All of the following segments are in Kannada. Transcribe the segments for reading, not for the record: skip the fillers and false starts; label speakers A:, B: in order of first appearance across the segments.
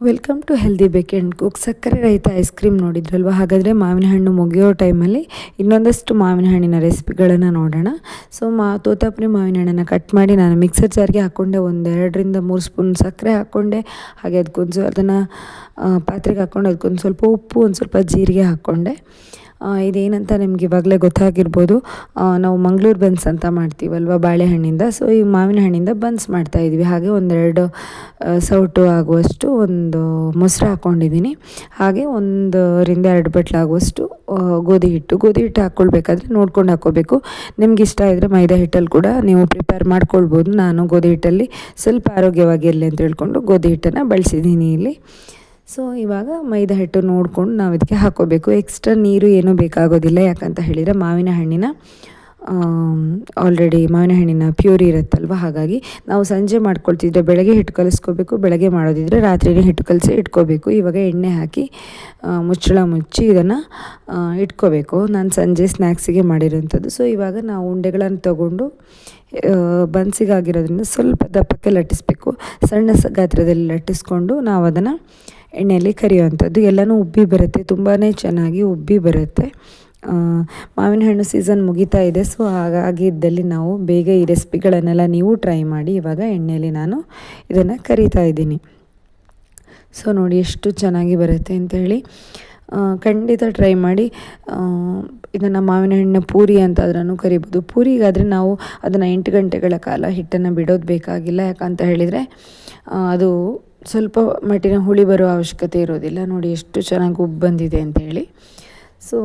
A: ವೆಲ್ಕಮ್ ಟು ಹೆಲ್ದಿ ಬೇಕ್ ಆ್ಯಂಡ್ ಕುಕ್. ಸಕ್ಕರೆ ರಹಿತ ಐಸ್ ಕ್ರೀಮ್ ನೋಡಿದ್ರಲ್ವ? ಹಾಗಾದರೆ ಮಾವಿನ ಹಣ್ಣು ಮುಗಿಯೋ ಟೈಮಲ್ಲಿ ಇನ್ನೊಂದಷ್ಟು ಮಾವಿನ ಹಣ್ಣಿನ ರೆಸಿಪಿಗಳನ್ನು ನೋಡೋಣ. ಸೊ ತೋತಾಪುರಿ ಮಾವಿನ ಹಣ್ಣನ್ನು ಕಟ್ ಮಾಡಿ ನಾನು ಮಿಕ್ಸರ್ ಜಾರ್ಗೆ ಹಾಕ್ಕೊಂಡೆ. ಒಂದು 2-3 ಸ್ಪೂನ್ ಸಕ್ಕರೆ ಹಾಕ್ಕೊಂಡೆ. ಹಾಗೆ ಅದನ್ನು ಪಾತ್ರೆಗೆ ಹಾಕ್ಕೊಂಡು ಅದಕ್ಕೊಂದು ಸ್ವಲ್ಪ ಉಪ್ಪು, ಒಂದು ಸ್ವಲ್ಪ ಜೀರಿಗೆ ಹಾಕ್ಕೊಂಡೆ. ಇದೇನಂತ ನಿಮ್ಗೆ ಇವಾಗಲೇ ಗೊತ್ತಾಗಿರ್ಬೋದು. ನಾವು ಮಂಗಳೂರು ಬನ್ಸ್ ಅಂತ ಮಾಡ್ತೀವಲ್ವ ಬಾಳೆಹಣ್ಣಿಂದ. ಸೊ ಈ ಮಾವಿನ ಹಣ್ಣಿಂದ ಬನ್ಸ್ ಮಾಡ್ತಾಯಿದ್ವಿ. ಹಾಗೆ 1-2 ಸೌಟು ಆಗುವಷ್ಟು ಒಂದು ಮೊಸರು ಹಾಕ್ಕೊಂಡಿದ್ದೀನಿ. ಹಾಗೆ 1-2 ಬಟ್ಲಾಗುವಷ್ಟು ಗೋಧಿ ಹಿಟ್ಟು ಹಾಕ್ಕೊಳ್ಬೇಕಾದ್ರೆ ನೋಡ್ಕೊಂಡು ಹಾಕ್ಕೋಬೇಕು. ನಿಮ್ಗೆ ಇಷ್ಟ ಇದ್ದರೆ ಮೈದಾ ಹಿಟ್ಟಲ್ಲಿ ಕೂಡ ನೀವು ಪ್ರಿಪೇರ್ ಮಾಡ್ಕೊಳ್ಬೋದು. ನಾನು ಗೋಧಿ ಹಿಟ್ಟಲ್ಲಿ ಸ್ವಲ್ಪ ಆರೋಗ್ಯವಾಗಿರಲಿ ಅಂತ ಹೇಳ್ಕೊಂಡು ಗೋಧಿ ಹಿಟ್ಟನ್ನು ಬಳಸಿದ್ದೀನಿ ಇಲ್ಲಿ. ಸೊ ಇವಾಗ ಮೈದಾ ಹಿಟ್ಟು ನೋಡ್ಕೊಂಡು ನಾವು ಇದಕ್ಕೆ ಹಾಕ್ಕೋಬೇಕು. ಎಕ್ಸ್ಟ್ರಾ ನೀರು ಏನೂ ಬೇಕಾಗೋದಿಲ್ಲ. ಯಾಕಂತ ಹೇಳಿದರೆ ಮಾವಿನ ಹಣ್ಣಿನ ಪ್ಯೂರಿ ಇರುತ್ತಲ್ವ. ಹಾಗಾಗಿ ನಾವು ಸಂಜೆ ಮಾಡ್ಕೊಳ್ತಿದ್ರೆ ಬೆಳಗ್ಗೆ ಹಿಟ್ಟು ಕಲಿಸ್ಕೋಬೇಕು. ಬೆಳಗ್ಗೆ ಮಾಡೋದಿದ್ರೆ ರಾತ್ರಿನೇ ಹಿಟ್ಟು ಕಲಸಿ ಇಟ್ಕೋಬೇಕು. ಇವಾಗ ಎಣ್ಣೆ ಹಾಕಿ ಮುಚ್ಚಳ ಮುಚ್ಚಿ ಇದನ್ನು ಇಟ್ಕೋಬೇಕು. ನಾನು ಸಂಜೆ ಸ್ನ್ಯಾಕ್ಸಿಗೆ ಮಾಡಿರೋಂಥದ್ದು. ಸೊ ಇವಾಗ ನಾವು ಉಂಡೆಗಳನ್ನು ತಗೊಂಡು ಬನ್ಸಿಗಾಗಿರೋದ್ರಿಂದ ಸ್ವಲ್ಪ ದಪ್ಪಕ್ಕೆ ಲಟ್ಟಿಸ್ಬೇಕು. ಸಣ್ಣ ಗಾತ್ರದಲ್ಲಿ ಲಟ್ಟಿಸ್ಕೊಂಡು ನಾವು ಅದನ್ನು ಎಣ್ಣೆಯಲ್ಲಿ ಕರಿಯುವಂಥದ್ದು. ಎಲ್ಲನೂ ಉಬ್ಬಿ ಬರುತ್ತೆ, ತುಂಬಾ ಚೆನ್ನಾಗಿ ಉಬ್ಬಿ ಬರುತ್ತೆ. ಮಾವಿನ ಹಣ್ಣು ಸೀಸನ್ ಮುಗಿತಾ ಇದೆ. ಸೊ ಹಾಗಾಗಿ ಇದ್ದಲ್ಲಿ ನಾವು ಬೇಗ ಈ ರೆಸಿಪಿಗಳನ್ನೆಲ್ಲ ನೀವು ಟ್ರೈ ಮಾಡಿ. ಇವಾಗ ಎಣ್ಣೆಯಲ್ಲಿ ನಾನು ಇದನ್ನು ಕರಿತಾ ಇದ್ದೀನಿ. ಸೊ ನೋಡಿ ಎಷ್ಟು ಚೆನ್ನಾಗಿ ಬರುತ್ತೆ ಅಂಥೇಳಿ ಖಂಡಿತ ಟ್ರೈ ಮಾಡಿ. ಇದನ್ನು ಮಾವಿನ ಹಣ್ಣಿನ ಪೂರಿ ಅಂತ ಅದನ್ನು ಕರಿಬೋದು. ಪೂರಿಗಾದರೆ ನಾವು ಅದನ್ನು 8 ಗಂಟೆಗಳ ಕಾಲ ಹಿಟ್ಟನ್ನು ಬಿಡೋದು ಬೇಕಾಗಿಲ್ಲ. ಯಾಕಂತ ಹೇಳಿದರೆ ಅದು ಸ್ವಲ್ಪ ಮಟ್ಟಿನ ಹುಳಿ ಬರೋ ಅವಶ್ಯಕತೆ ಇರೋದಿಲ್ಲ. ನೋಡಿ ಎಷ್ಟು ಚೆನ್ನಾಗಿ ಉಬ್ಬು ಬಂದಿದೆ ಅಂಥೇಳಿ. ಸೊ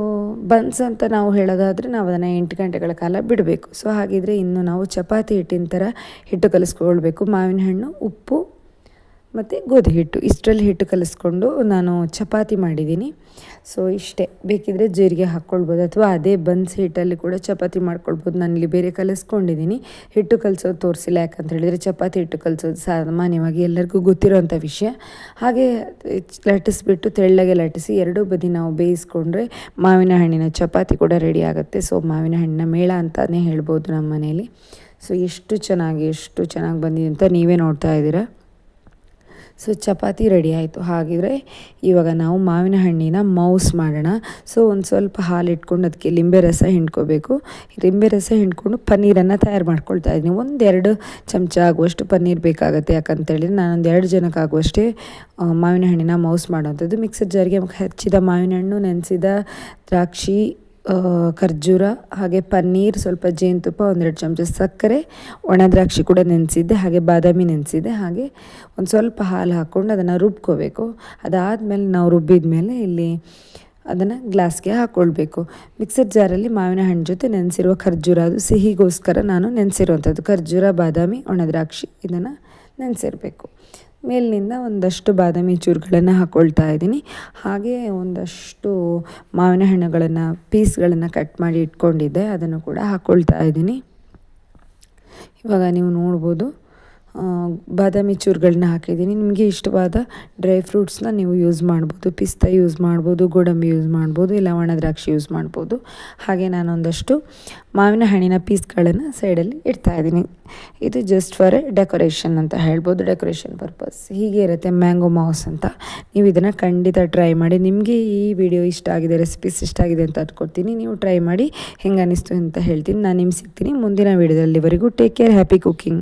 A: ಬನ್ಸ್ ಅಂತ ನಾವು ಹೇಳೋದಾದರೆ ನಾವು ಅದನ್ನು 8 ಗಂಟೆಗಳ ಕಾಲ ಬಿಡಬೇಕು. ಸೊ ಹಾಗಿದ್ರೆ ಇನ್ನು ನಾವು ಚಪಾತಿ ಹಿಟ್ಟಿನ ಥರ ಹಿಟ್ಟು ಕಲಿಸ್ಕೊಳ್ಬೇಕು. ಮಾವಿನ ಹಣ್ಣು, ಉಪ್ಪು ಮತ್ತು ಗೋಧಿ ಹಿಟ್ಟು ಇಷ್ಟರಲ್ಲಿ ಹಿಟ್ಟು ಕಲಿಸ್ಕೊಂಡು ನಾನು ಚಪಾತಿ ಮಾಡಿದ್ದೀನಿ. ಸೊ ಇಷ್ಟೇ. ಬೇಕಿದ್ದರೆ ಜೀರಿಗೆ ಹಾಕ್ಕೊಳ್ಬೋದು ಅಥವಾ ಅದೇ ಬನ್ಸ್ ಹಿಟ್ಟಲ್ಲಿ ಕೂಡ ಚಪಾತಿ ಮಾಡ್ಕೊಳ್ಬೋದು. ನಾನಿಲ್ಲಿ ಬೇರೆ ಕಲಿಸ್ಕೊಂಡಿದ್ದೀನಿ. ಹಿಟ್ಟು ಕಲಿಸೋದು ತೋರಿಸಿಲ್ಲ. ಯಾಕಂತ ಹೇಳಿದರೆ ಚಪಾತಿ ಹಿಟ್ಟು ಕಲಿಸೋದು ಸಾಮಾನ್ಯವಾಗಿ ಎಲ್ಲರಿಗೂ ಗೊತ್ತಿರೋಂಥ ವಿಷಯ. ಹಾಗೆ ಲಟ್ಟಿಸ್ಬಿಟ್ಟು ತೆಳ್ಳಗೆ ಲಟ್ಟಿಸಿ 2 ಬದಿ ನಾವು ಬೇಯಿಸ್ಕೊಂಡ್ರೆ ಮಾವಿನ ಹಣ್ಣಿನ ಚಪಾತಿ ಕೂಡ ರೆಡಿ ಆಗುತ್ತೆ. ಸೊ ಮಾವಿನ ಹಣ್ಣಿನ ಮೇಳ ಅಂತಲೇ ಹೇಳ್ಬೋದು ನಮ್ಮ ಮನೇಲಿ. ಸೊ ಎಷ್ಟು ಚೆನ್ನಾಗಿ ಬಂದಿದೆ ಅಂತ ನೀವೇ ನೋಡ್ತಾ ಇದ್ದೀರಾ. ಸೊ ಚಪಾತಿ ರೆಡಿ ಆಯಿತು. ಹಾಗಿದ್ರೆ ಇವಾಗ ನಾವು ಮಾವಿನ ಹಣ್ಣಿನ ಮೌಸ್ ಮಾಡೋಣ. ಸೊ ಒಂದು ಸ್ವಲ್ಪ ಹಾಲು ಇಟ್ಕೊಂಡು ಅದಕ್ಕೆ ಲಿಂಬೆ ರಸ ಹಿಂಡ್ಕೋಬೇಕು. ಲಿಂಬೆ ರಸ ಹಿಂಡ್ಕೊಂಡು ಪನ್ನೀರನ್ನು ತಯಾರು ಮಾಡ್ಕೊಳ್ತಾ ಇದ್ದೀನಿ. 1-2 ಚಮಚ ಆಗುವಷ್ಟು ಪನ್ನೀರ್ ಬೇಕಾಗುತ್ತೆ. ಯಾಕಂತೇಳಿದರೆ ನಾನೊಂದು 2 ಜನಕ್ಕಾಗುವಷ್ಟೇ ಮಾವಿನ ಹಣ್ಣಿನ ಮೌಸ್ ಮಾಡೋವಂಥದ್ದು. ಮಿಕ್ಸರ್ ಜಾರಿಗೆ ಹೆಚ್ಚಿದ ಮಾವಿನ ಹಣ್ಣು, ನೆನೆಸಿದ ದ್ರಾಕ್ಷಿ, ಖರ್ಜೂರ, ಹಾಗೆ ಪನ್ನೀರ್, ಸ್ವಲ್ಪ ಜೇನುತುಪ್ಪ, 1-2 ಚಮಚ ಸಕ್ಕರೆ, ಒಣ ದ್ರಾಕ್ಷಿ ಕೂಡ ನೆನೆಸಿದ್ದೆ, ಹಾಗೆ ಬಾದಾಮಿ ನೆನೆಸಿದ್ದೆ, ಹಾಗೆ ಒಂದು ಸ್ವಲ್ಪ ಹಾಲು ಹಾಕ್ಕೊಂಡು ಅದನ್ನು ರುಬ್ಕೋಬೇಕು. ಅದಾದಮೇಲೆ ನಾವು ರುಬ್ಬಿದ ಮೇಲೆ ಇಲ್ಲಿ ಅದನ್ನು ಗ್ಲಾಸ್ಗೆ ಹಾಕ್ಕೊಳ್ಬೇಕು. ಮಿಕ್ಸರ್ ಜಾರಲ್ಲಿ ಮಾವಿನ ಹಣ್ಣು ಜೊತೆ ನೆನೆಸಿರುವ ಖರ್ಜೂರ, ಅದು ಸಿಹಿಗೋಸ್ಕರ ನಾನು ನೆನೆಸಿರುವಂಥದ್ದು. ಖರ್ಜೂರ, ಬಾದಾಮಿ, ಒಣ ದ್ರಾಕ್ಷಿ ಇದನ್ನು ನೆನೆಸಿರಬೇಕು. ಮೇಲಿನಿಂದ ಒಂದಷ್ಟು ಬಾದಾಮಿ ಚೂರುಗಳನ್ನು ಹಾಕ್ಕೊಳ್ತಾ ಇದ್ದೀನಿ. ಹಾಗೆ ಒಂದಷ್ಟು ಮಾವಿನ ಹಣ್ಣುಗಳನ್ನು ಪೀಸ್ಗಳನ್ನು ಕಟ್ ಮಾಡಿ ಇಟ್ಕೊಂಡಿದ್ದೆ, ಅದನ್ನು ಕೂಡ ಹಾಕ್ಕೊಳ್ತಾ ಇದ್ದೀನಿ. ಇವಾಗ ನೀವು ನೋಡ್ಬೋದು ಬಾದಾಮಿ ಚೂರುಗಳನ್ನ ಹಾಕಿದ್ದೀನಿ. ನಿಮಗೆ ಇಷ್ಟವಾದ ಡ್ರೈ ಫ್ರೂಟ್ಸ್ನ ನೀವು ಯೂಸ್ ಮಾಡ್ಬೋದು. ಪಿಸ್ತಾ ಯೂಸ್ ಮಾಡ್ಬೋದು, ಗೋಡಂಬಿ ಯೂಸ್ ಮಾಡ್ಬೋದು, ಇಲ್ಲ ಒಣ ದ್ರಾಕ್ಷಿ ಯೂಸ್ ಮಾಡ್ಬೋದು. ಹಾಗೆ ನಾನೊಂದಷ್ಟು ಮಾವಿನ ಹಣ್ಣಿನ ಪೀಸ್ಗಳನ್ನು ಸೈಡಲ್ಲಿ ಇಡ್ತಾಯಿದ್ದೀನಿ. ಇದು ಜಸ್ಟ್ ಫಾರ್ ಡೆಕೋರೇಷನ್ ಅಂತ ಹೇಳ್ಬೋದು, ಡೆಕೋರೇಷನ್ ಪರ್ಪಸ್. ಹೀಗೆ ಇರುತ್ತೆ ಮ್ಯಾಂಗೋ ಮೌಸ್ ಅಂತ. ನೀವು ಇದನ್ನು ಖಂಡಿತ ಟ್ರೈ ಮಾಡಿ. ನಿಮಗೆ ಈ ವಿಡಿಯೋ ಇಷ್ಟ ಆಗಿದೆ, ರೆಸಿಪೀಸ್ ಇಷ್ಟ ಆಗಿದೆ ಅಂತ ಅಂದ್ಕೊಡ್ತೀನಿ. ನೀವು ಟ್ರೈ ಮಾಡಿ ಹೆಂಗೆ ಅನ್ನಿಸ್ತು ಅಂತ ಹೇಳ್ತೀನಿ. ನಾನು ನಿಮ್ಗೆ ಸಿಗ್ತೀನಿ ಮುಂದಿನ ವಿಡಿಯೋದಲ್ಲಿವರೆಗೂ. Take care, happy cooking.